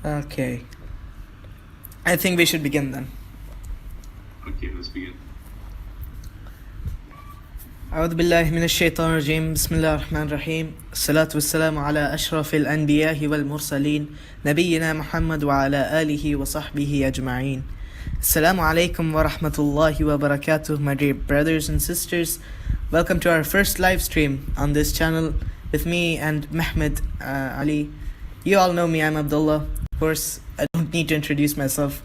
Okay. I think we should begin then. Okay, let's begin. أعوذ بالله من الشيطان الرجيم بسم الله الرحمن الرحيم الصلاة والسلام على أشرف الأنبياء والمرسلين نبينا محمد وعلى آله وصحبه أجمعين. Assalamu alaikum wa rahmatullahi wa barakatuh, my dear brothers and sisters. Welcome to our first live stream on this channel with me and Mehmed, Ali. You all know me, I'm Abdulla. Of course, I don't need to introduce myself.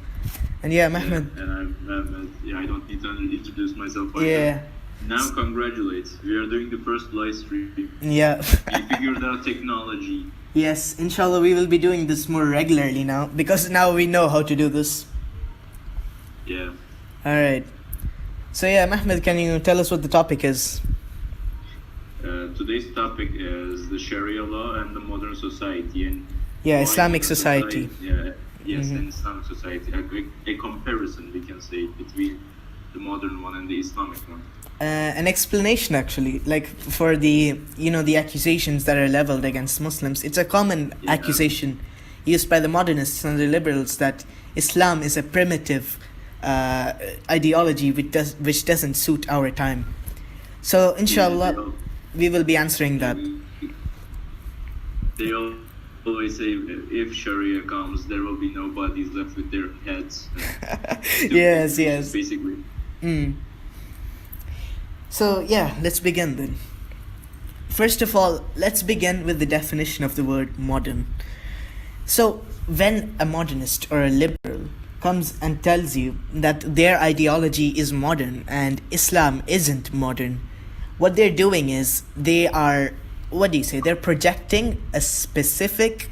And yeah, Mehmed. Yeah, and I'm Mehmed. Yeah, I don't need to introduce myself either. Yeah. Now, congratulate. We are doing the first live stream. Yeah. We figured out technology. Yes, inshallah, we will be doing this more regularly now because now we know how to do this. Yeah. Alright. So yeah, Mehmed, can you tell us what the topic is? Today's topic is the Sharia law and the modern society. And Yeah, why Islamic modern society. Yeah, yes, Mhm. and Islamic society. A comparison, we can say, between the modern one and the Islamic one. An explanation actually, like for the the accusations that are leveled against Muslims. It's a common Yeah. accusation used by the modernists and the liberals that Islam is a primitive ideology which doesn't suit our time. So inshallah, we will be answering that. They always say if Sharia comes, there will be no bodies left with their heads. Yes, yes. Basically. So yeah, let's begin then. First of all, let's begin with the definition of the word modern. So when a modernist or a liberal comes and tells you that their ideology is modern and Islam isn't modern, what they're doing is they're projecting a specific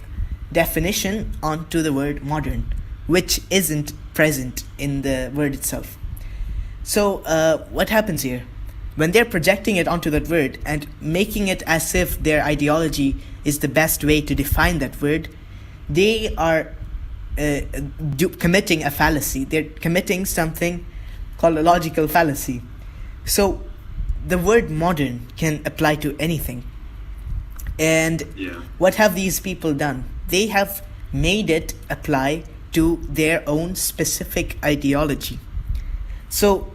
definition onto the word modern, which isn't present in the word itself. So what happens here? When they're projecting it onto that word and making it as if their ideology is the best way to define that word, they are committing a fallacy. They're committing something called a logical fallacy. So the word modern can apply to anything. And what have these people done? They have made it apply to their own specific ideology. So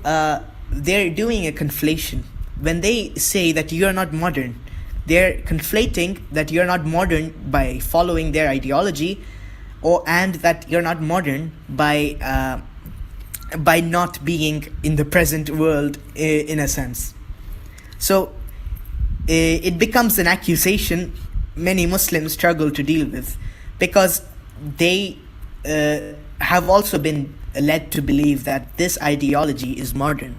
they're doing a conflation. When they say that you're not modern, they're conflating that you're not modern by following their ideology, and that you're not modern by not being in the present world in a sense. So it becomes an accusation many Muslims struggle to deal with because they have also been led to believe that this ideology is modern.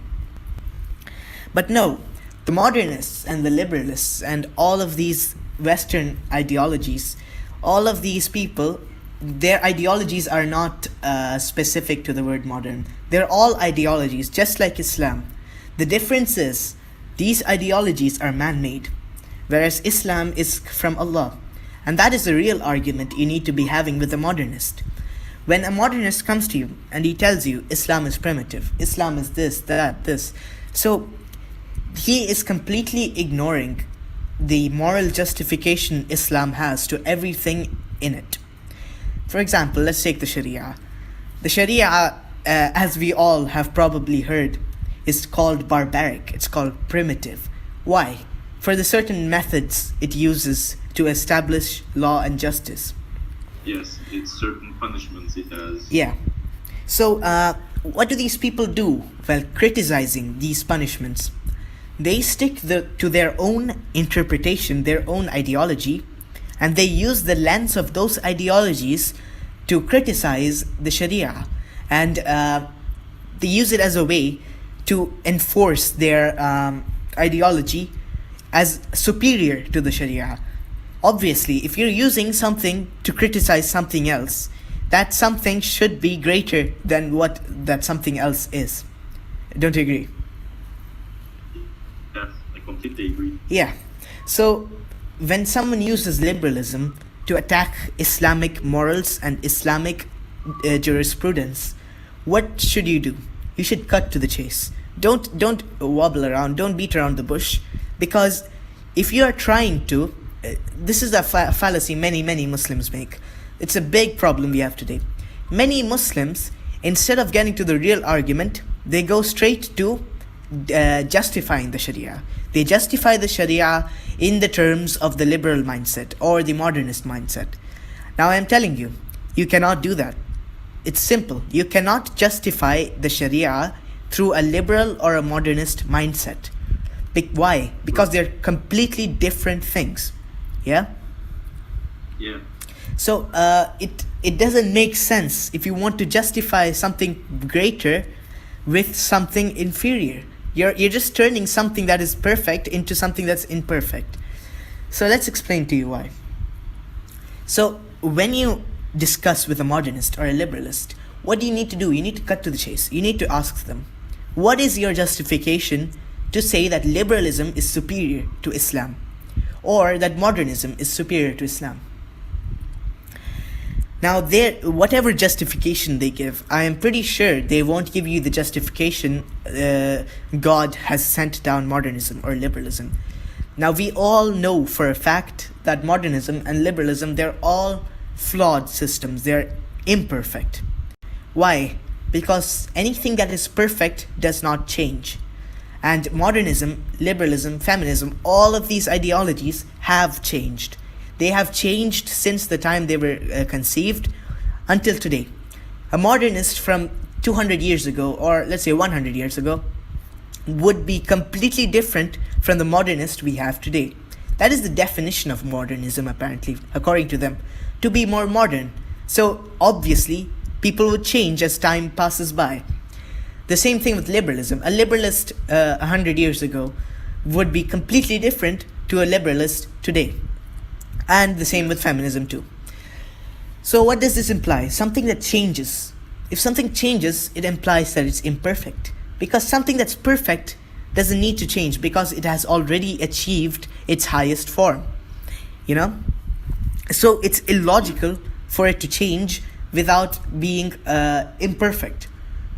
But no, the modernists and the liberalists and all of these Western ideologies, all of these people, their ideologies are not specific to the word modern. They're all ideologies, just like Islam. The difference is these ideologies are man-made, whereas Islam is from Allah. And that is the real argument you need to be having with a modernist. When a modernist comes to you and he tells you Islam is primitive, Islam is this, that, this, so he is completely ignoring the moral justification Islam has to everything in it. For example, let's take the Sharia. The Sharia, as we all have probably heard, is called barbaric. It's called primitive. Why? For the certain methods it uses to establish law and justice. Yes, it's certain punishments it has. Yeah. So what do these people do while criticizing these punishments? They stick to their own interpretation, their own ideology, and they use the lens of those ideologies to criticize the Sharia. And they use it as a way to enforce their ideology as superior to the Sharia. Obviously, if you're using something to criticize something else, that something should be greater than what that something else is. Don't you agree? Yes, I completely agree. Yeah. So when someone uses liberalism to attack Islamic morals and Islamic jurisprudence, what should you do? You should cut to the chase. Don't wobble around. Don't beat around the bush, because if you are trying to, this is a fallacy many Muslims make. It's a big problem we have today. Many Muslims, instead of getting to the real argument, they go straight to justifying the Sharia. They justify the Sharia in the terms of the liberal mindset or the modernist mindset. Now I am telling you, you cannot do that. It's simple. You cannot justify the Sharia through a liberal or a modernist mindset. Why? Because they're completely different things. Yeah? Yeah. So it doesn't make sense if you want to justify something greater with something inferior. You're just turning something that is perfect into something that's imperfect. So let's explain to you why. So when you discuss with a modernist or a liberalist, what do you need to do? You need to cut to the chase. You need to ask them, what is your justification to say that liberalism is superior to Islam, or that modernism is superior to Islam? Now, whatever justification they give, I am pretty sure they won't give you the justification God has sent down modernism or liberalism. Now, we all know for a fact that modernism and liberalism, they're all flawed systems. They're imperfect. Why? Because anything that is perfect does not change. And modernism, liberalism, feminism, all of these ideologies have changed. They have changed since the time they were conceived until today. A modernist from 200 years ago, or let's say 100 years ago, would be completely different from the modernist we have today. That is the definition of modernism, apparently, according to them, to be more modern. So obviously, people would change as time passes by. The same thing with liberalism. A liberalist 100 years ago would be completely different to a liberalist today. And the same with feminism too. So what does this imply? Something that changes. If something changes, it implies that it's imperfect. Because something that's perfect doesn't need to change because it has already achieved its highest form. You know? So it's illogical for it to change without being imperfect.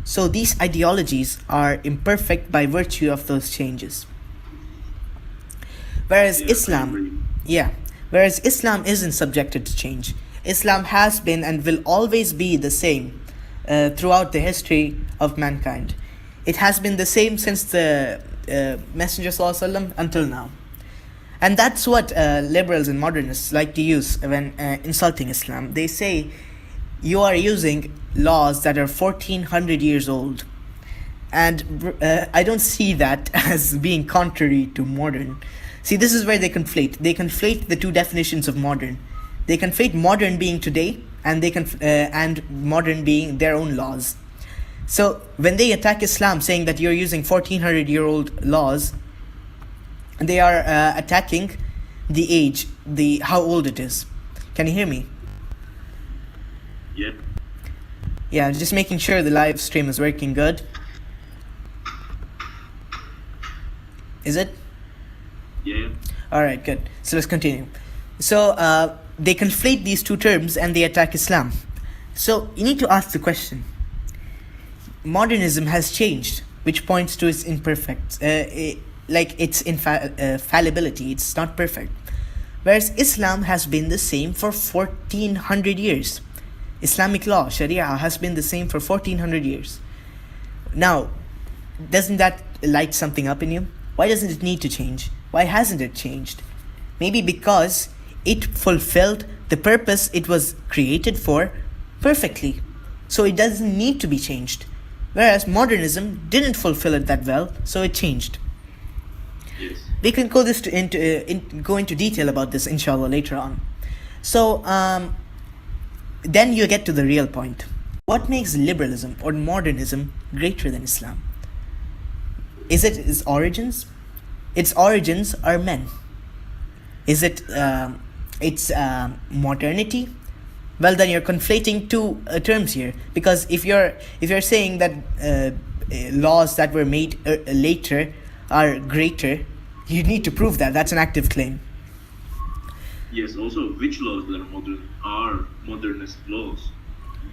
So these ideologies are imperfect by virtue of those changes. Whereas Islam isn't subjected to change. Islam has been and will always be the same throughout the history of mankind. It has been the same since the Messenger ﷺ until now. And that's what liberals and modernists like to use when insulting Islam. They say, you are using laws that are 1400 years old. And I don't see that as being contrary to modern. See, this is where they conflate. They conflate the two definitions of modern. They conflate modern being today and and modern being their own laws. So when they attack Islam saying that you're using 1400-year-old laws, they are attacking the age, how old it is. Can you hear me? Yeah. Yeah, just making sure the live stream is working good. Is it? Yeah. Alright, good. So let's continue. So they conflate these two terms and they attack Islam. So you need to ask the question. Modernism has changed, which points to its imperfect, its fallibility. It's not perfect. Whereas Islam has been the same for 1400 years. Islamic law, Sharia, has been the same for 1400 years. Now, doesn't that light something up in you? Why doesn't it need to change? Why hasn't it changed? Maybe because it fulfilled the purpose it was created for perfectly. So it doesn't need to be changed. Whereas modernism didn't fulfill it that well, so it changed. Yes. We can go into detail about this, inshallah, later on. So, then you get to the real point. What makes liberalism or modernism greater than Islam? Is it its origins? Its origins are men. Is it its modernity? Well, then you're conflating two terms here. Because if you're saying that laws that were made later are greater, you need to prove that. That's an active claim. Yes, also, which laws that are modernist laws?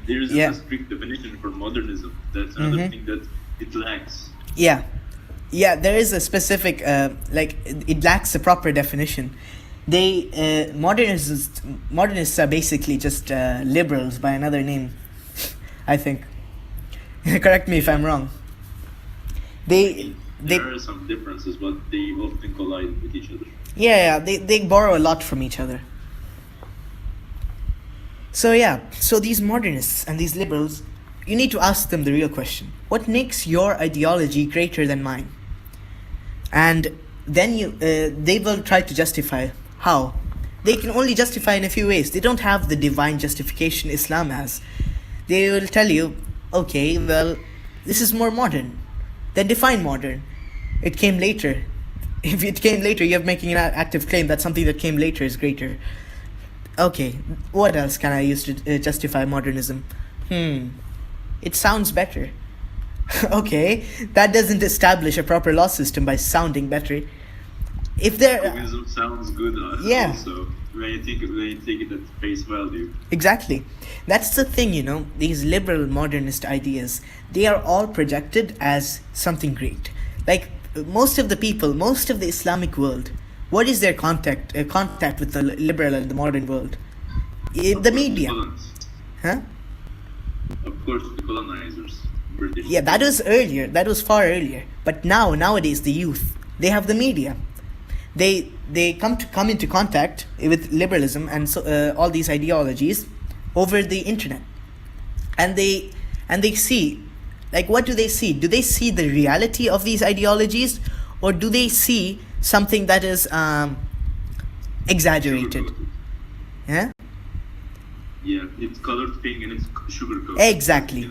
There is a strict definition for modernism. That's another thing that it lacks. Yeah, there is a specific, it lacks a proper definition. Modernists are basically just liberals by another name, I think. Correct me if I'm wrong. There are some differences, but they often collide with each other. Yeah, they borrow a lot from each other. So these modernists and these liberals, you need to ask them the real question. What makes your ideology greater than mine? And then they will try to justify how. They can only justify in a few ways. They don't have the divine justification Islam has. They will tell you, okay, well, this is more modern. Then define modern. It came later. If it came later, you're making an active claim that something that came later is greater. Okay, what else can I use to justify modernism? It sounds better. Okay, that doesn't establish a proper law system by sounding better. If there, communism sounds good. Yeah. Also, when you take it at face value. Exactly. That's the thing, these liberal modernist ideas, they are all projected as something great. Like most of the people, most of the Islamic world, what is their contact with the liberal and the modern world? The media. Huh? Of course, the colonizers. British. Yeah, that was earlier. That was far earlier. But nowadays, the youth, they have the media. They come into contact with liberalism and all these ideologies over the internet, and they see, like, what do they see? Do they see the reality of these ideologies, or do they see something that is exaggerated? Yeah. Yeah, it's colored pink and it's sugar coated. Exactly.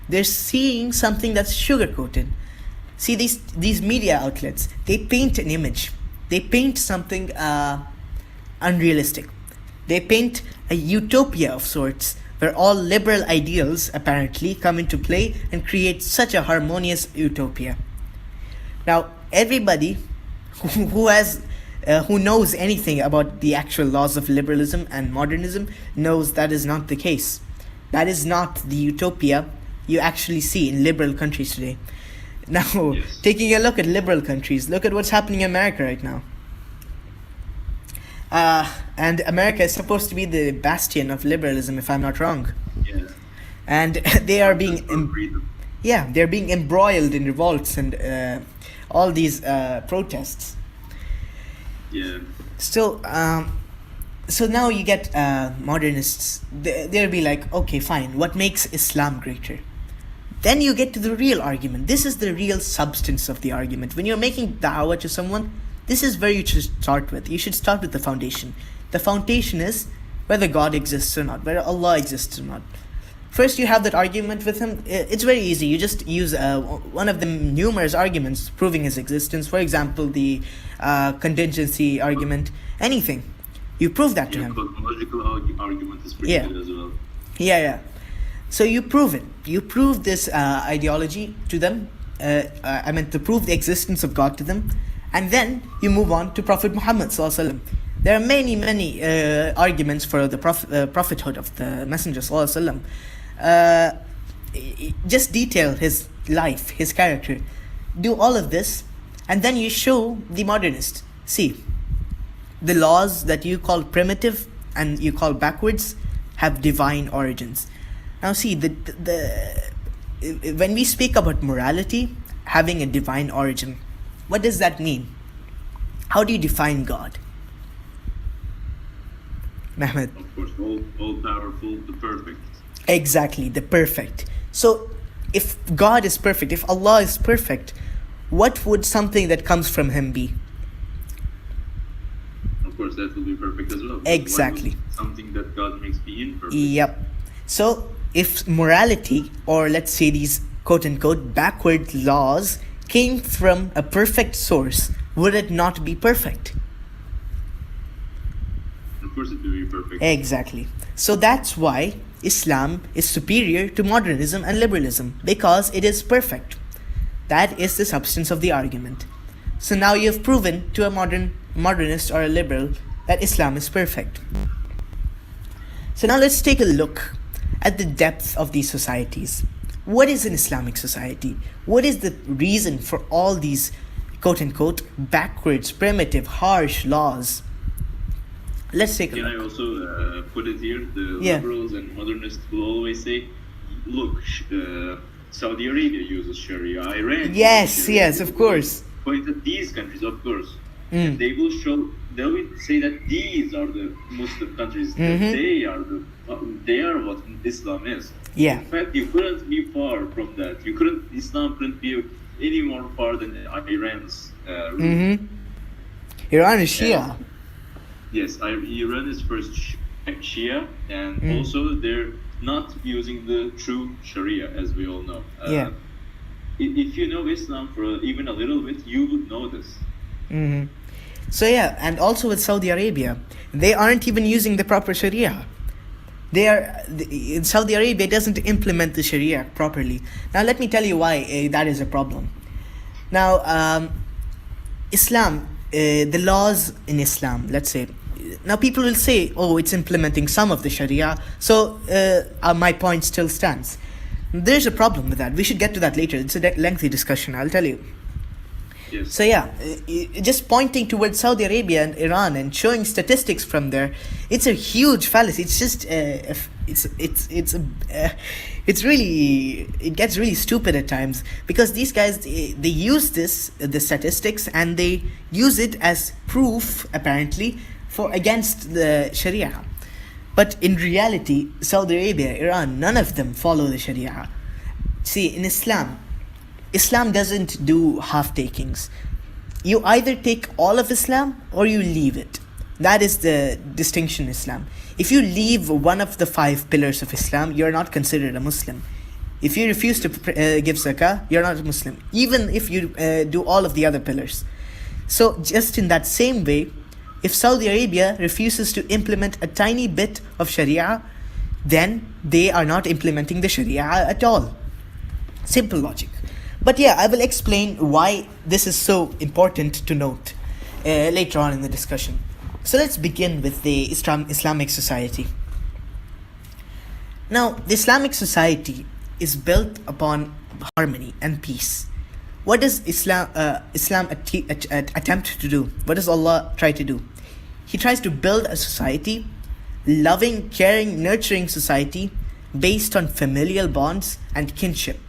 They're seeing something that's sugar coated. See, these media outlets, they paint an image. They paint something unrealistic. They paint a utopia of sorts where all liberal ideals apparently come into play and create such a harmonious utopia. Now, everybody who knows anything about the actual laws of liberalism and modernism knows that is not the case. That is not the utopia you actually see in liberal countries today. Now, yes. Taking a look at liberal countries, look at what's happening in America right now. And America is supposed to be the bastion of liberalism, if I'm not wrong. Yeah. And they are being they're being embroiled in revolts and all these protests. Yeah. So now you get modernists. They'll be like, okay, fine. What makes Islam greater? Then you get to the real argument. This is the real substance of the argument. When you're making da'wah to someone, this is where you should start with. You should start with the foundation. The foundation is whether God exists or not, whether Allah exists or not. First, you have that argument with him. It's very easy. You just use one of the numerous arguments proving his existence. For example, the contingency argument. Anything. You prove that to him. Cosmological argument is pretty good as well. Yeah. So you prove it. You prove this ideology to them. To prove the existence of God to them. And then you move on to Prophet Muhammad ﷺ. There are many arguments for the prophethood of the Messenger ﷺ. Just detail his life, his character. Do all of this, and then you show the modernist. See, the laws that you call primitive and you call backwards have divine origins. Now see, when we speak about morality having a divine origin, what does that mean? How do you define God? Mehmed. Of course, all powerful, the perfect. Exactly, the perfect. So, if God is perfect, if Allah is perfect, what would something that comes from Him be? Of course, that will be perfect as well. Exactly. Something that God makes be imperfect. Yep. So, if morality, or let's say these quote-unquote backward laws, came from a perfect source, would it not be perfect? Of course it will be perfect. Exactly. So that's why Islam is superior to modernism and liberalism, because it is perfect. That is the substance of the argument. So now you have proven to a modernist or a liberal that Islam is perfect. So now let's take a look at the depth of these societies. What is an Islamic society? What is the reason for all these quote-unquote backwards, primitive, harsh laws? Let's take a Can I look. also put it here? The Yeah. liberals and modernists will always say, look, Saudi Arabia uses Sharia, Iran Yes, uses Sharia. yes, of course. Point at these countries, of course. Mm. And they will say that these are the Muslim countries, that they are what Islam is. Yeah. In fact, you couldn't be far from that. Islam couldn't be any more far than Iran's rule. Iran is Shia. Yes, Iran is first Shia, and also they're not using the true Sharia, as we all know. Yeah. If you know Islam for even a little bit, you would know this. So yeah, and also with Saudi Arabia, they aren't even using the proper Sharia. In Saudi Arabia doesn't implement the Sharia properly. Now let me tell you why that is a problem. Now, Islam, the laws in Islam, let's say, now people will say, oh, it's implementing some of the Sharia, so my point still stands. There's a problem with that. We should get to that later. It's a lengthy discussion, I'll tell you. Yes. So yeah, just pointing towards Saudi Arabia and Iran and showing statistics from there, it's a huge fallacy. It's just it's really, it gets really stupid at times, because these guys, they use the statistics, and they use it as proof apparently against the Sharia. But in reality, Saudi Arabia, Iran, none of them follow the Sharia. See, in Islam doesn't do half-takings. You either take all of Islam or you leave it. That is the distinction in Islam. If you leave one of the 5 pillars of Islam, you're not considered a Muslim. If you refuse to give zakah, you're not a Muslim, even if you do all of the other pillars. So just in that same way, if Saudi Arabia refuses to implement a tiny bit of Sharia, then they are not implementing the Sharia at all. Simple logic. But yeah, I will explain why this is so important to note later on in the discussion. So let's begin with the Islamic society. Now, the Islamic society is built upon harmony and peace. What does Islam attempt to do? What does Allah try to do? He tries to build a society, loving, caring, nurturing society based on familial bonds and kinship.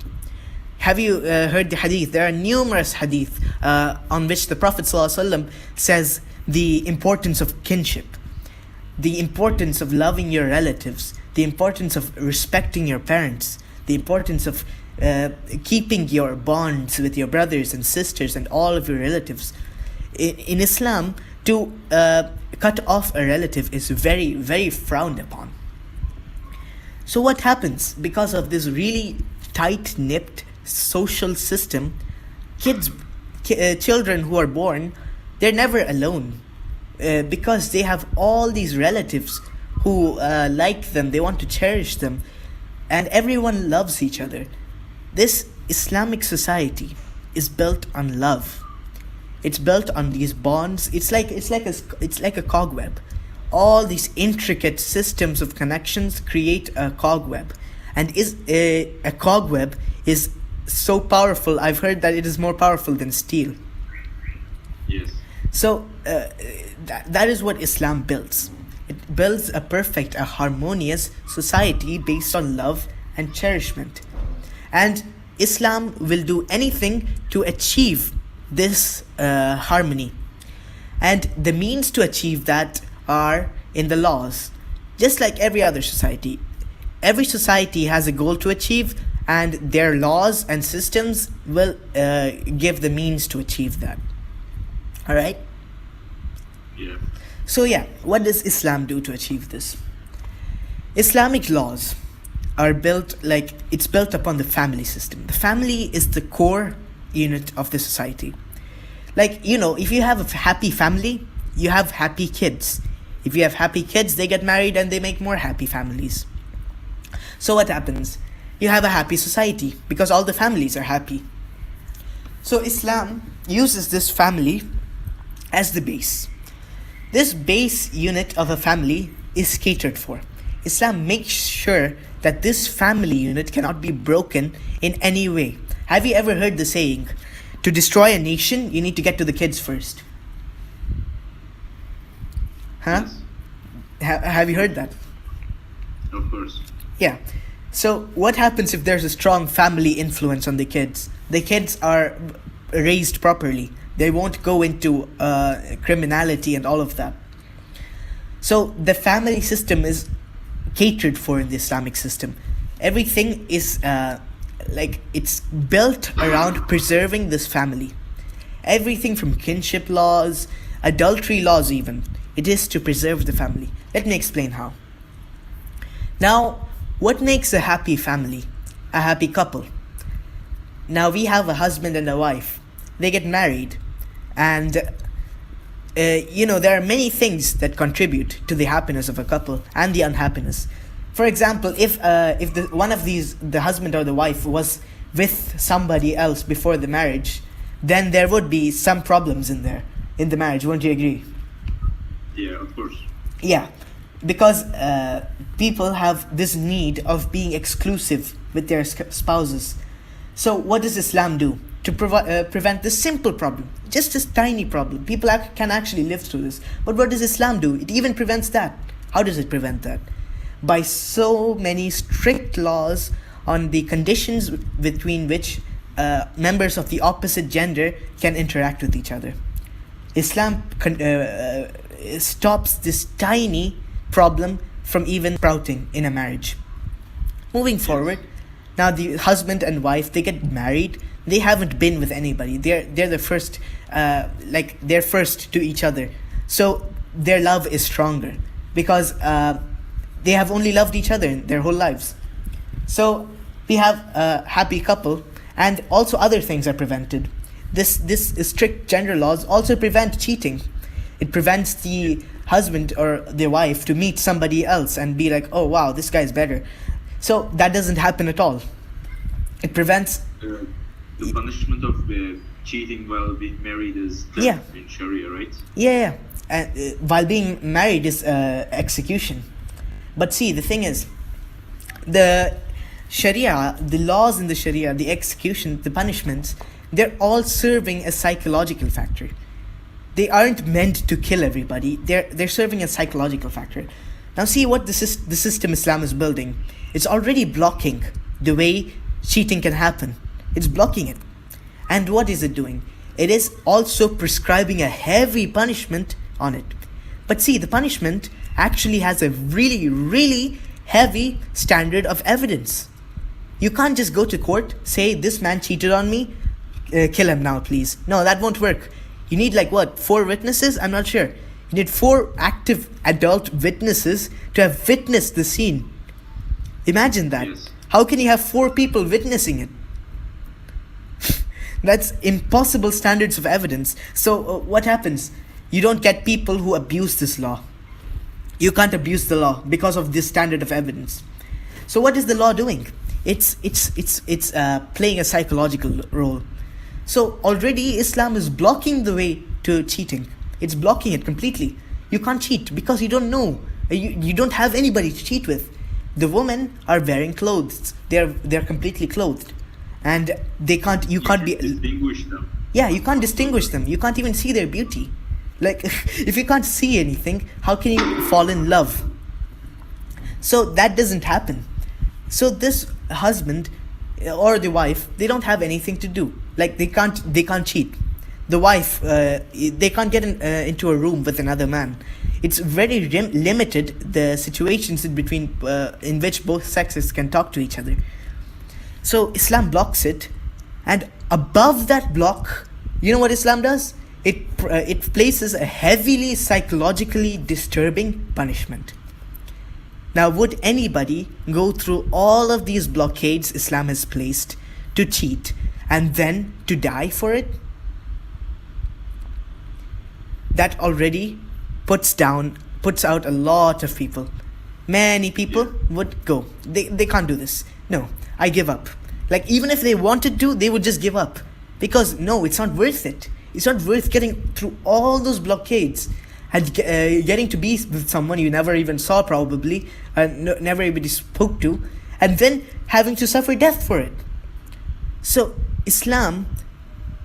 Have you heard the hadith? There are numerous hadith on which the Prophet ﷺ says the importance of kinship, the importance of loving your relatives, the importance of respecting your parents, the importance of keeping your bonds with your brothers and sisters and all of your relatives. In Islam, to cut off a relative is very, very frowned upon. So what happens? Because of this really tight-knit social system, children who are born, they're never alone, because they have all these relatives who like them, they want to cherish them, and everyone loves each other. This Islamic society is built on love. It's built on these bonds. It's like a cobweb. All these intricate systems of connections create a cobweb, and a cobweb is so powerful. I've heard that it is more powerful than steel. Yes. So that is what Islam builds. It builds a perfect, a harmonious society based on love and cherishment. And Islam will do anything to achieve this harmony. And the means to achieve that are in the laws. Just like every other society. Every society has a goal to achieve, and their laws and systems will give the means to achieve that. Alright? Yeah. So yeah, what does Islam do to achieve this? Islamic laws are built upon the family system. The family is the core unit of the society. Like, if you have a happy family, you have happy kids. If you have happy kids, they get married and they make more happy families. So what happens? You have a happy society because all the families are happy. So Islam uses this family as the base. This base unit of a family is catered for. Islam makes sure that this family unit cannot be broken in any way. Have you ever heard the saying, to destroy a nation, you need to get to the kids first? Huh? Yes. Have you heard that? Of course. Yeah. So what happens if there's a strong family influence on the kids? The kids are raised properly. They won't go into criminality and all of that. So the family system is catered for in the Islamic system. Everything is it's built around preserving this family. Everything from kinship laws, adultery laws even, it is to preserve the family. Let me explain how. Now, what makes a happy family, a happy couple? Now we have a husband and a wife. They get married, and there are many things that contribute to the happiness of a couple and the unhappiness. For example, if the husband or the wife was with somebody else before the marriage, then there would be some problems in the marriage. Won't you agree? Yeah, of course. Yeah, because people have this need of being exclusive with their spouses. So what does Islam do to prevent this simple problem? Just this tiny problem. People can actually live through this. But what does Islam do? It even prevents that. How does it prevent that? By so many strict laws on the conditions between which members of the opposite gender can interact with each other. Islam stops this tiny problem from even sprouting in a marriage. Moving forward, now the husband and wife, they get married. They haven't been with anybody. They're the first, they're first to each other. So their love is stronger because they have only loved each other in their whole lives. So we have a happy couple, and also other things are prevented. This strict gender laws also prevent cheating. It prevents the husband or the wife to meet somebody else and be like, oh wow, this guy's better. So that doesn't happen at all. It prevents the punishment of cheating while being married is death in Sharia, right? Yeah. While being married is execution. But see, the thing is, the Sharia, the laws in the Sharia, the execution, the punishments, they're all serving a psychological factor. They aren't meant to kill everybody. They're serving a psychological factor. Now see what the system Islam is building. It's already blocking the way cheating can happen. It's blocking it. And what is it doing? It is also prescribing a heavy punishment on it. But see, the punishment actually has a really, really heavy standard of evidence. You can't just go to court, say, this man cheated on me, kill him now, please. No, that won't work. You need 4 witnesses? I'm not sure. You need 4 active adult witnesses to have witnessed the scene. Imagine that. Yes. How can you have 4 people witnessing it? That's impossible standards of evidence. So what happens? You don't get people who abuse this law. You can't abuse the law because of this standard of evidence. So what is the law doing? It's playing a psychological role. So already Islam is blocking the way to cheating. It's blocking it completely. You can't cheat because you don't know. You don't have anybody to cheat with. The women are wearing clothes. They're completely clothed, and you can't distinguish them. Yeah, you can't distinguish them. You can't even see their beauty. If you can't see anything, how can you fall in love? So that doesn't happen. So this husband or the wife, they don't have anything to do. They can't cheat. The wife, they can't get into a room with another man. It's very limited, the situations in which both sexes can talk to each other. So Islam blocks it, and above that block, you know what Islam does? It places a heavily psychologically disturbing punishment. Now, would anybody go through all of these blockades Islam has placed to cheat and then to die for it? That already puts out a lot of people. Many people would go. They can't do this. No, I give up. Even if they wanted to, they would just give up. Because no, it's not worth it. It's not worth getting through all those blockades and getting to be with someone you never even saw probably, and never even spoke to, and then having to suffer death for it. So Islam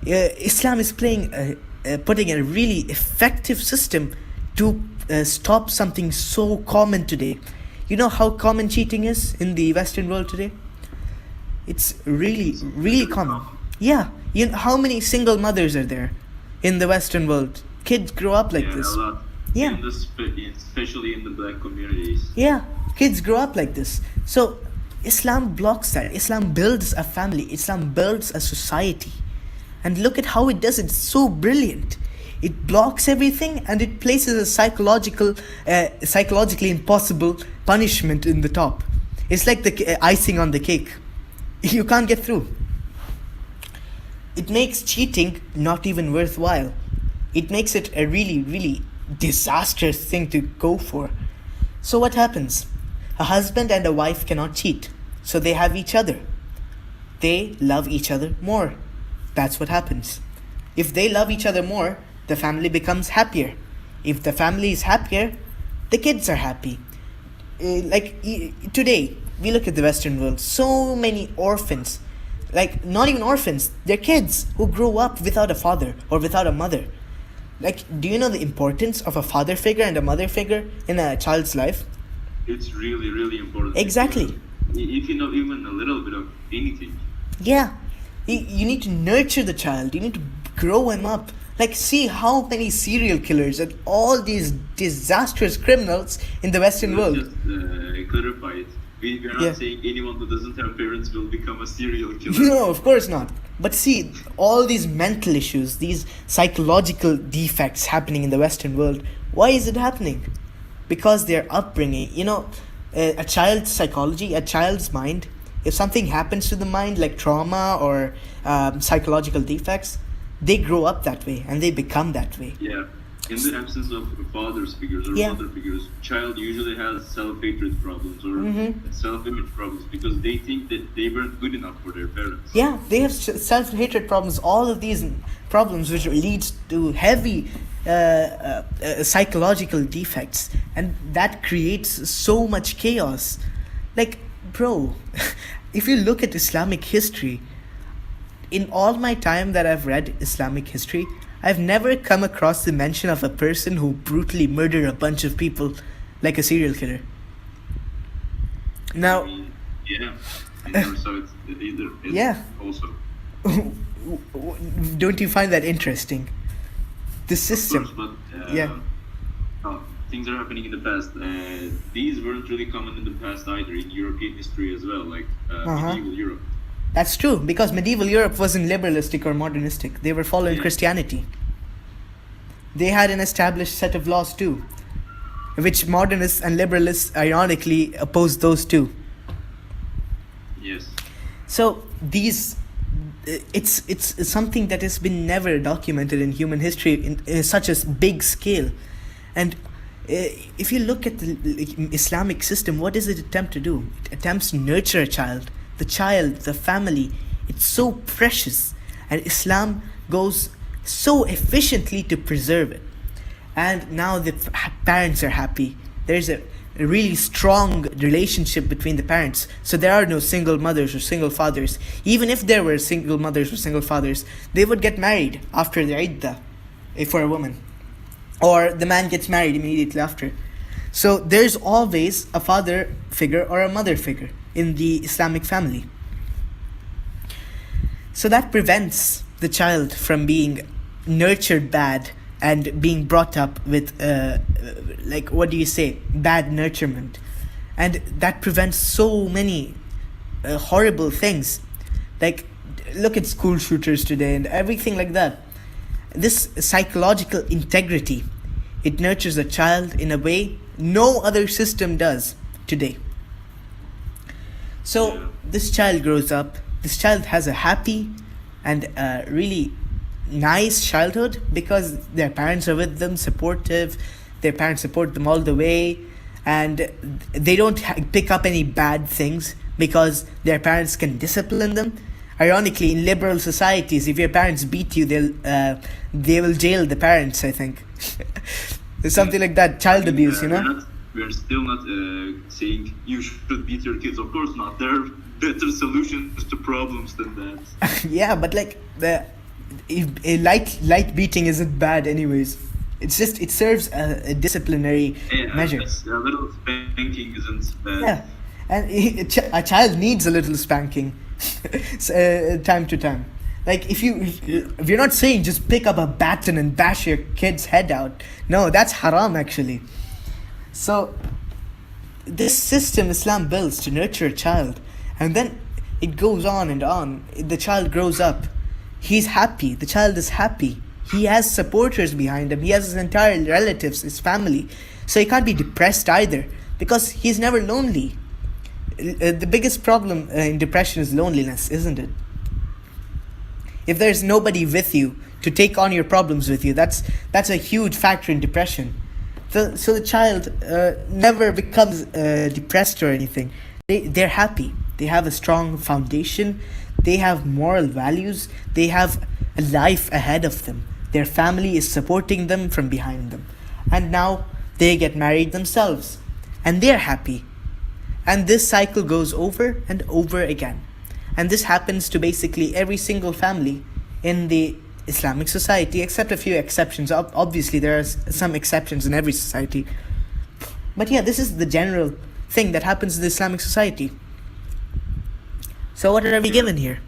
is putting a really effective system to stop something so common today. You know how common cheating is in the Western world today? It's really, really common. Yeah. You know, how many single mothers are there in the Western world? Kids grow up like this. A lot. Yeah. Especially in the black communities. Yeah. Kids grow up like this. So Islam blocks that. Islam builds a family. Islam builds a society. And look at how it does it. It's so brilliant. It blocks everything and it places a psychologically impossible punishment in the top. It's like the icing on the cake. You can't get through. It makes cheating not even worthwhile. It makes it a really, really disastrous thing to go for. So what happens? A husband and a wife cannot cheat. So they have each other. They love each other more. That's what happens. If they love each other more, the family becomes happier. If the family is happier, the kids are happy. Today, we look at the Western world, so many orphans, like not even orphans, they're kids who grow up without a father or without a mother. Like, do you know the importance of a father figure and a mother figure in a child's life? It's really, really important. Exactly. If you know even a little bit of anything. Yeah. You need to nurture the child. You need to grow him up. Like, see how many serial killers and all these disastrous criminals in the Western world. Just clarify it. We're not saying anyone who doesn't have parents will become a serial killer. No, of course not. But see, all these mental issues, these psychological defects happening in the Western world, why is it happening? Because their upbringing. You know, a child's psychology, a child's mind, if something happens to the mind like trauma or psychological defects, they grow up that way and they become that way. Yeah. In the absence of father's figures or mother figures, child usually has self-hatred problems or self-image problems because they think that they weren't good enough for their parents. Yeah, they have self-hatred problems, all of these problems which leads to heavy psychological defects, and that creates so much chaos. Like, bro, if you look at Islamic history, in all my time that I've read Islamic history, I've never come across the mention of a person who brutally murdered a bunch of people like a serial killer. Now, yeah, either so it's either also. Don't you find that interesting? The system. Of course, but things are happening in the past. These weren't really common in the past either, in European history as well, like medieval Europe. That's true, because medieval Europe wasn't liberalistic or modernistic. They were following Christianity. They had an established set of laws too, which modernists and liberalists ironically opposed those two. Yes. So these, it's something that has been never documented in human history in such a big scale. And if you look at the Islamic system, what does it attempt to do? It attempts to nurture a child. The child, the family, it's so precious, and Islam goes so efficiently to preserve it. And now the parents are happy. There's a really strong relationship between the parents. So there are no single mothers or single fathers. Even if there were single mothers or single fathers, they would get married after the iddah, for a woman. Or the man gets married immediately after. So there's always a father figure or a mother figure in the Islamic family. So that prevents the child from being nurtured bad and being brought up with bad nurturement. And that prevents so many horrible things. Like, look at school shooters today and everything like that. This psychological integrity, it nurtures a child in a way no other system does today. So this child grows up, this child has a happy and really nice childhood because their parents are with them, supportive, their parents support them all the way, and they don't pick up any bad things because their parents can discipline them. Ironically, in liberal societies, if your parents beat you, they will jail the parents, I think. There's something like that, child abuse, you know? We're still not saying you should beat your kids. Of course not. There are better solutions to problems than that. Yeah, but like light beating isn't bad anyways. It serves a disciplinary measure. A little spanking isn't bad. Yeah, and a child needs a little spanking, time to time. Like if you're not saying just pick up a baton and bash your kid's head out. No, that's haram actually. So this system Islam builds to nurture a child, and then it goes on and on. The child grows up. He's happy. The child is happy. He has supporters behind him. He has his entire relatives, his family. So he can't be depressed either because he's never lonely. The biggest problem in depression is loneliness, isn't it? If there's nobody with you to take on your problems with you, that's a huge factor in depression. So the child never becomes depressed or anything. They're happy. They have a strong foundation. They have moral values. They have a life ahead of them. Their family is supporting them from behind them. And now they get married themselves. And they're happy. And this cycle goes over and over again. And this happens to basically every single family in the Islamic society, except a few exceptions. Obviously, there are some exceptions in every society. But yeah, this is the general thing that happens in the Islamic society. So what are we given here?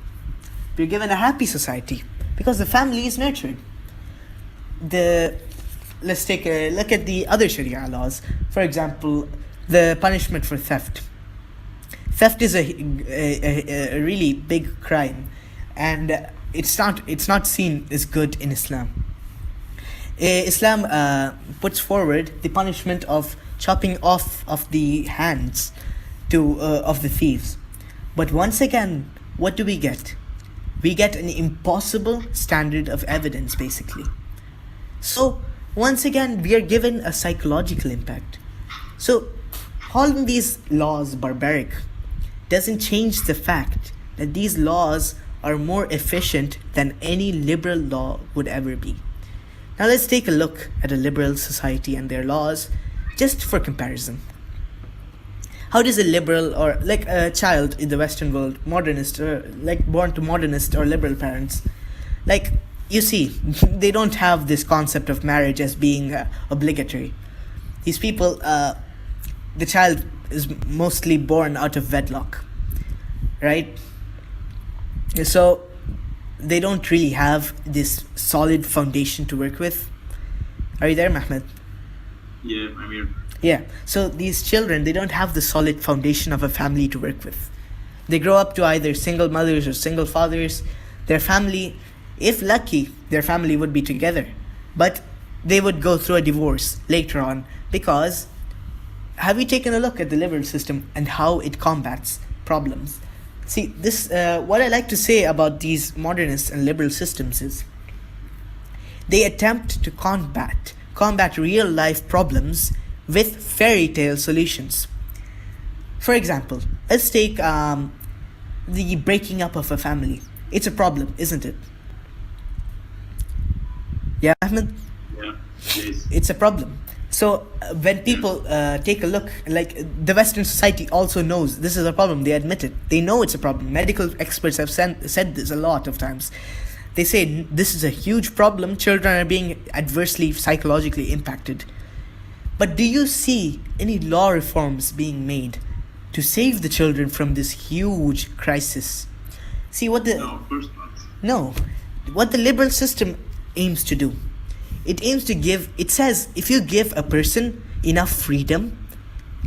We're given a happy society because the family is nurtured. Let's take a look at the other Sharia laws. For example, the punishment for theft. Theft is a really big crime, and it's not seen as good in Islam. Islam puts forward the punishment of chopping off of the hands of the thieves. But once again, what do we get? We get an impossible standard of evidence, basically. So once again, we are given a psychological impact. So calling these laws barbaric doesn't change the fact that these laws are more efficient than any liberal law would ever be. Now let's take a look at a liberal society and their laws just for comparison. How does a liberal or like a child in the Western world, modernist or like born to modernist or liberal parents, like you see, they don't have this concept of marriage as being obligatory. These people, the child is mostly born out of wedlock, right? So they don't really have this solid foundation to work with. Are you there, Mehmed? Yeah, I'm here. Yeah, so these children, they don't have the solid foundation of a family to work with. They grow up to either single mothers or single fathers. Their family, if lucky, their family would be together. But they would go through a divorce later on because have you taken a look at the liberal system and how it combats problems? See, this what I like to say about these modernist and liberal systems is they attempt to combat real life problems with fairy tale solutions. For example, let's take the breaking up of a family. It's a problem, isn't it? Yeah, Ahmed? Yeah, yes. It's a problem. So when people take a look, like the Western society also knows this is a problem. They admit it. They know it's a problem. Medical experts have said this a lot of times. They say this is a huge problem. Children are being adversely psychologically impacted. But do you see any law reforms being made to save the children from this huge crisis? See what the... No, of course not. No. What the liberal system aims to do. It aims to give... It says if you give a person enough freedom,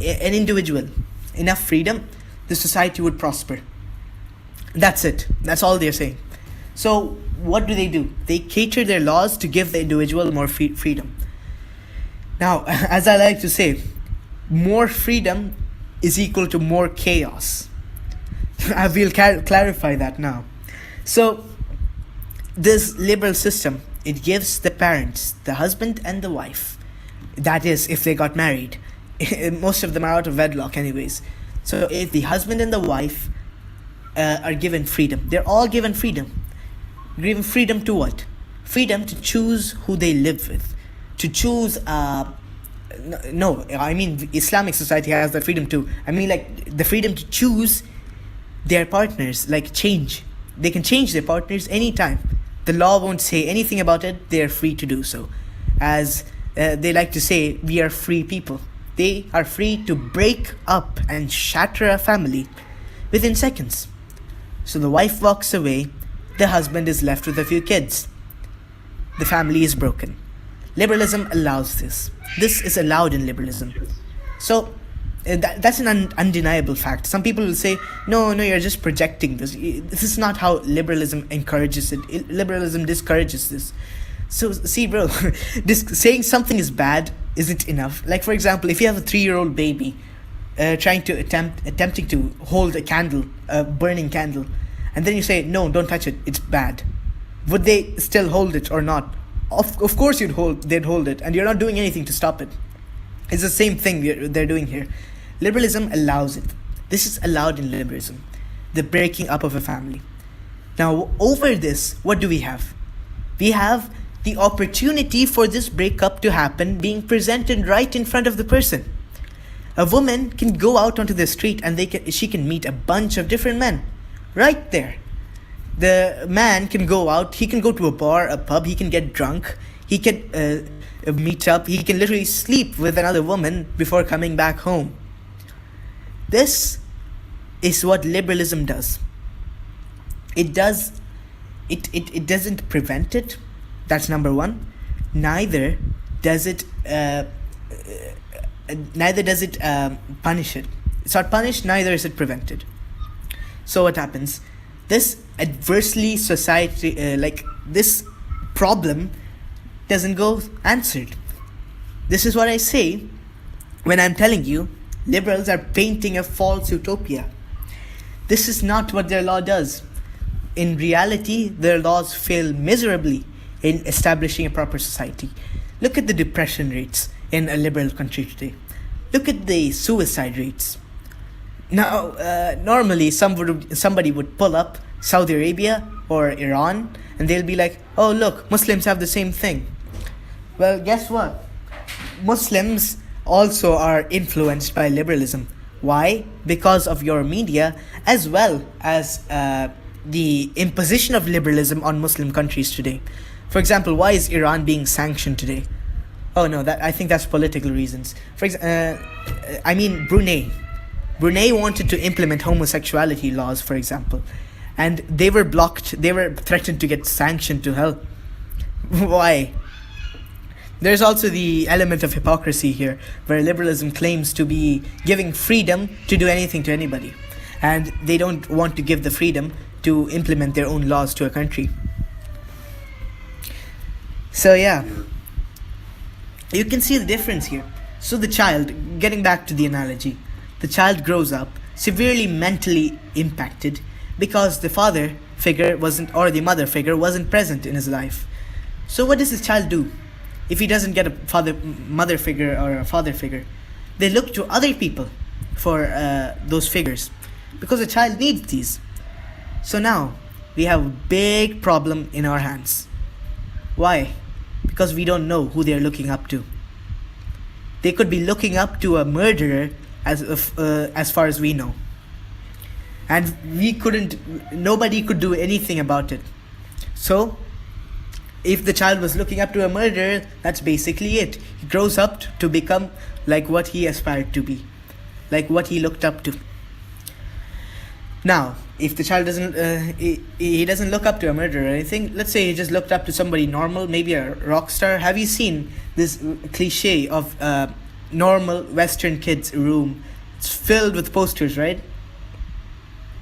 an individual, enough freedom, the society would prosper. That's it. That's all they're saying. So what do? They cater their laws to give the individual more freedom. Now, as I like to say, more freedom is equal to more chaos. I will clarify that now. So, this liberal system, it gives the parents, the husband and the wife, that is, if they got married. Most of them are out of wedlock anyways. So, if the husband and the wife are given freedom, they're all given freedom. Given freedom to what? Freedom to choose who they live with. To choose, no, I mean Islamic society has that freedom too. I mean like the freedom to choose their partners, like change. They can change their partners anytime. The law won't say anything about it. They're free to do so. As they like to say, we are free people. They are free to break up and shatter a family within seconds. So the wife walks away, the husband is left with a few kids. The family is broken. Liberalism allows this. This is allowed in liberalism. So that's an undeniable fact. Some people will say, no, you're just projecting this. This is not how liberalism encourages it. Liberalism discourages this. So see, bro, saying something is bad isn't enough. Like, for example, if you have a 3-year-old baby attempting to hold a candle, a burning candle, and then you say, no, don't touch it, it's bad. Would they still hold it or not? Of course they'd hold it, and you're not doing anything to stop it. It's the same thing they're doing here. Liberalism allows it. This is allowed in liberalism. The breaking up of a family. Now, over this, what do we have? We have the opportunity for this breakup to happen being presented right in front of the person. A woman can go out onto the street and she can meet a bunch of different men right there. The man can go out, he can go to a bar, a pub, he can get drunk, he can meet up, he can literally sleep with another woman before coming back home. This is what liberalism does. It doesn't prevent it. That's number one. Neither does it punish it. It's not punished, neither is it prevented. So what happens? This adversely society, this problem doesn't go answered. This is what I say when I'm telling you liberals are painting a false utopia. This is not what their law does. In reality, their laws fail miserably in establishing a proper society. Look at the depression rates in a liberal country today. Look at the suicide rates. Now, normally somebody would pull up Saudi Arabia or Iran, and they'll be like, oh look, Muslims have the same thing. Well, guess what? Muslims also are influenced by liberalism. Why? Because of your media, as well as the imposition of liberalism on Muslim countries today. For example, why is Iran being sanctioned today? Oh no, I think that's political reasons. Brunei. Brunei wanted to implement homosexuality laws, for example, and they were blocked. They were threatened to get sanctioned to hell. Why? There's also the element of hypocrisy here, where liberalism claims to be giving freedom to do anything to anybody, and they don't want to give the freedom to implement their own laws to a country. So yeah, you can see the difference here. So the child, getting back to the analogy, the child grows up severely mentally impacted because the father figure or the mother figure wasn't present in his life. So what does this child do if he doesn't get a mother figure or a father figure? They look to other people for those figures because the child needs these. So now we have a big problem in our hands. Why? Because we don't know who they're looking up to. They could be looking up to a murderer as far as we know. And nobody could do anything about it. So, if the child was looking up to a murderer, that's basically it. He grows up to become like what he aspired to be, like what he looked up to. Now, if the child he doesn't look up to a murderer or anything, let's say he just looked up to somebody normal, maybe a rock star. Have you seen this cliche of normal Western kid's room? It's filled with posters, right?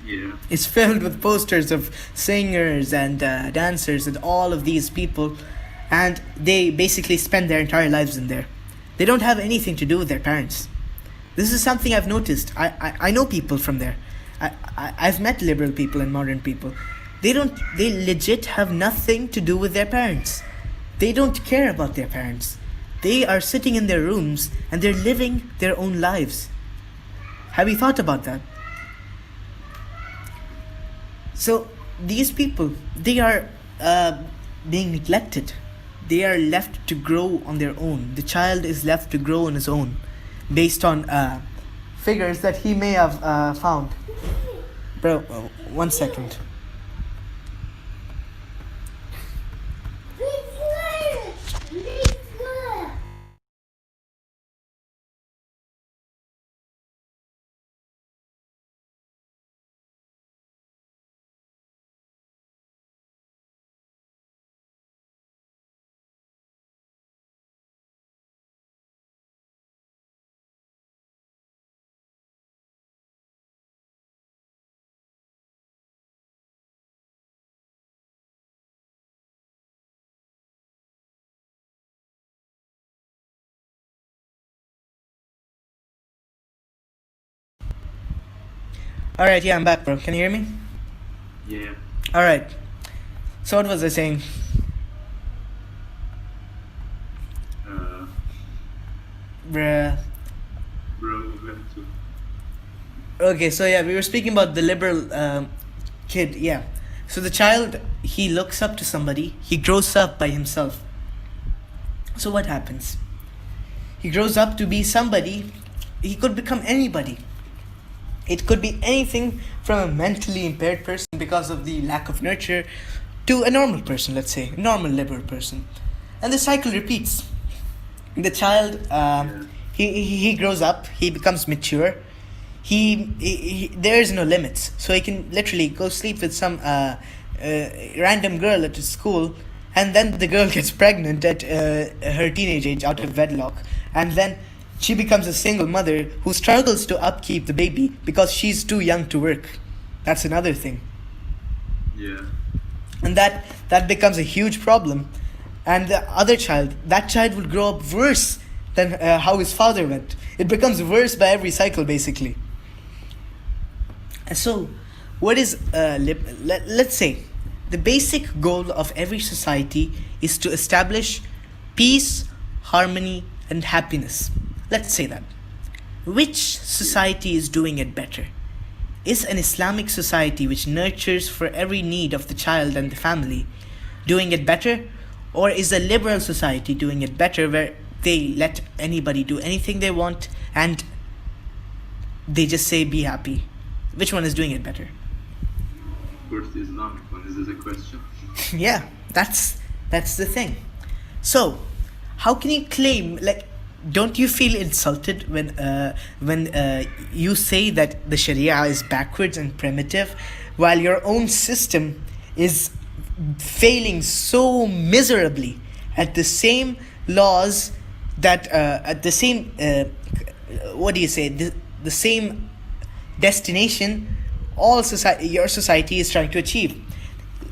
Yeah. It's filled with posters of singers and dancers and all of these people, and they basically spend their entire lives in there. They don't have anything to do with their parents. This is something I've noticed. I know people from there. I've met liberal people and modern people. They legit have nothing to do with their parents. They don't care about their parents. They are sitting in their rooms and they're living their own lives. Have you thought about that? So these people, they are being neglected. They are left to grow on their own. The child is left to grow on his own based on figures that he may have found. Bro, 1 second. All right, yeah, I'm back, bro. Can you hear me? Yeah. All right. So what was I saying? Bruh. Bro, we have to. Okay, so yeah, we were speaking about the liberal kid, yeah. So the child, he looks up to somebody, he grows up by himself. So what happens? He grows up to be somebody, he could become anybody. It could be anything from a mentally impaired person because of the lack of nurture to a normal person, let's say, a normal liberal person. And the cycle repeats. The child, he grows up, he becomes mature. He there is no limits, so he can literally go sleep with some random girl at his school, and then the girl gets pregnant at her teenage age out of wedlock, and then she becomes a single mother who struggles to upkeep the baby because she's too young to work. That's another thing. Yeah. And that becomes a huge problem. And the other child, that child will grow up worse than how his father went. It becomes worse by every cycle, basically. And so, what is let's say the basic goal of every society is to establish peace, harmony, and happiness. Let's say that. Which society is doing it better? Is an Islamic society which nurtures for every need of the child and the family doing it better? Or is a liberal society doing it better, where they let anybody do anything they want and they just say be happy? Which one is doing it better? Of course, the Islamic one. Is this a question? Yeah, that's the thing. So, how can you claim, like, don't you feel insulted when you say that the Sharia is backwards and primitive, while your own system is failing so miserably at the same laws that at the same the same destination your society is trying to achieve?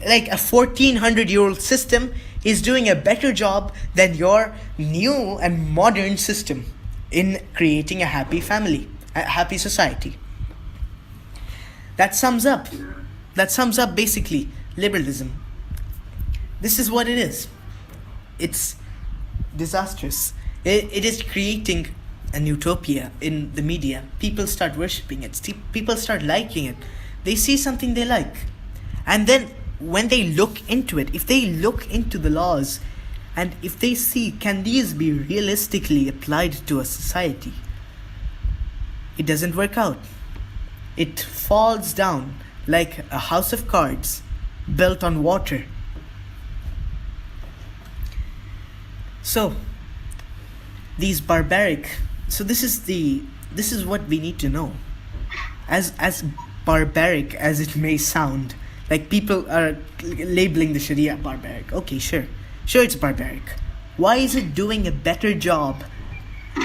Like a 1400-year-old system is doing a better job than your new and modern system in creating a happy family, a happy society. That sums up basically liberalism. This is what it is. It's disastrous. It is creating an utopia in the media. People start worshipping it. People start liking it. They see something they like. And then when they look into it, if they look into the laws, and if they see, can these be realistically applied to a society? It doesn't work out. It falls down like a house of cards built on water. So, these barbaric. So this is what we need to know. As barbaric as it may sound, like people are labeling the Sharia barbaric. Okay, sure it's barbaric. Why is it doing a better job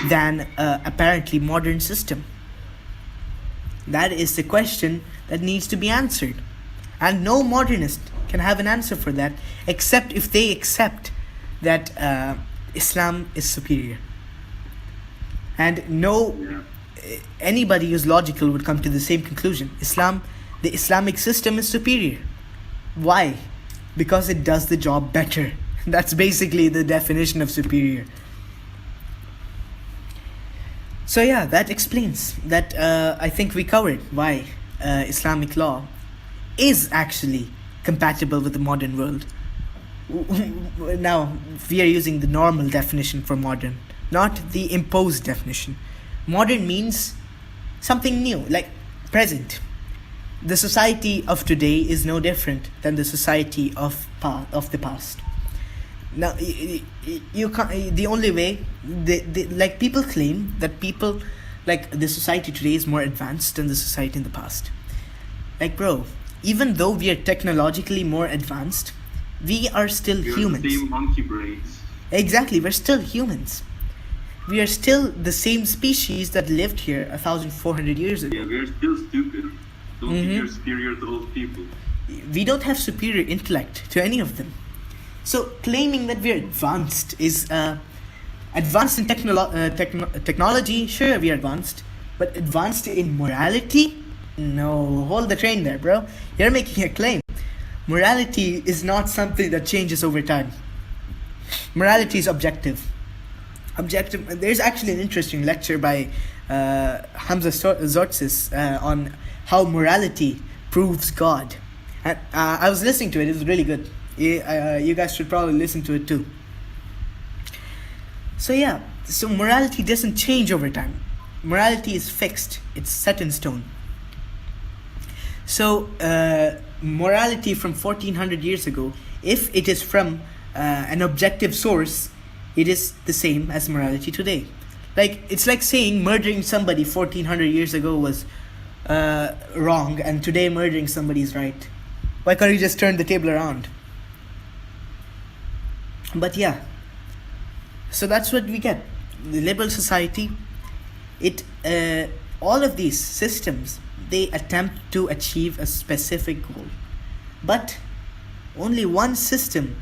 than apparently modern system? That is the question that needs to be answered, and no modernist can have an answer for that except if they accept that Islam is superior. And anybody who's logical would come to the same conclusion. The Islamic system is superior. Why? Because it does the job better. That's basically the definition of superior. So yeah, that explains that. I think we covered why Islamic law is actually compatible with the modern world. Now we are using the normal definition for modern, not the imposed definition. Modern means something new, like present. The society of today is no different than the society of the past. Now, you can't. The only way, like people claim that people, like the society today is more advanced than the society in the past. Like, bro, even though we are technologically more advanced, we are still humans. The same monkey brains. Exactly, we're still humans. We are still the same species that lived here 1,400 years ago. Yeah, we're still stupid. Don't think you're superior to old people. We don't have superior intellect to any of them. So claiming that we're advanced is advanced in technology. Sure, we are advanced, but advanced in morality, No, hold the train there, bro. You're making a claim. Morality is not something that changes over time. Morality is objective. Objective. There's actually an interesting lecture by Hamza Zortzis on how morality proves God. And, I was listening to it. It was really good. You guys should probably listen to it too. So yeah, so morality doesn't change over time. Morality is fixed. It's set in stone. So morality from 1400 years ago, if it is from an objective source, it is the same as morality today. Like, it's like saying murdering somebody 1400 years ago was wrong, and today murdering somebody is right. Why can't you just turn the table around? But yeah, so that's what we get. The liberal society, all of these systems, they attempt to achieve a specific goal, but only one system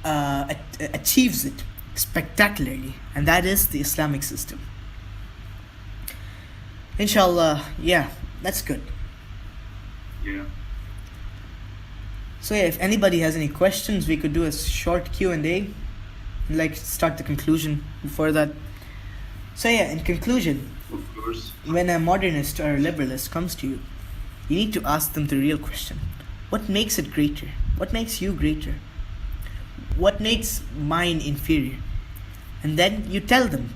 achieves it spectacularly, and that is the Islamic system. Inshallah, yeah, that's good. Yeah. So yeah, if anybody has any questions, we could do a short Q&A, like start the conclusion before that. So yeah, in conclusion, of course, when a modernist or a liberalist comes to you, you need to ask them the real question. What makes it greater? What makes you greater? What makes mine inferior? And then you tell them,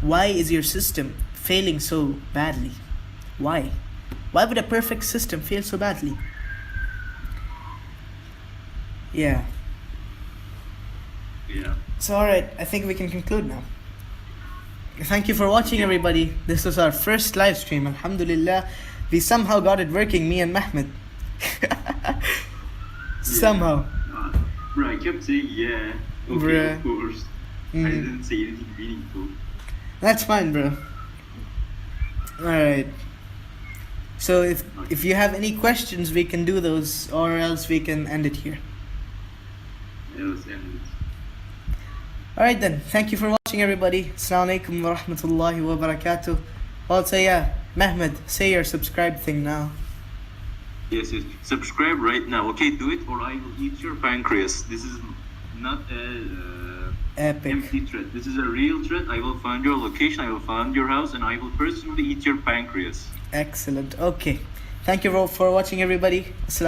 why is your system failing so badly? Why? Why would a perfect system fail so badly? Yeah. Yeah. So alright, I think we can conclude now. Thank you for watching, everybody. This was our first live stream. Alhamdulillah, we somehow got it working, me and Mehmed. Somehow. Bro, I kept saying yeah. Okay, Bruh. of course. I didn't say anything meaningful. That's fine, bro. Alright. So if you have any questions, we can do those, or else we can end it here. Yeah, let's end it. Alright then, thank you for watching, everybody. Assalamu alaikum wa rahmatullahi wa barakatuh. Also, yeah, Mehmed, say your subscribe thing now. Yes. Subscribe right now. Okay, do it or I will eat your pancreas. This is not a Epic. empty threat. This is a real threat. I will find your location, I will find your house, and I will personally eat your pancreas. Excellent. Okay. Thank you for watching, everybody. Assalamu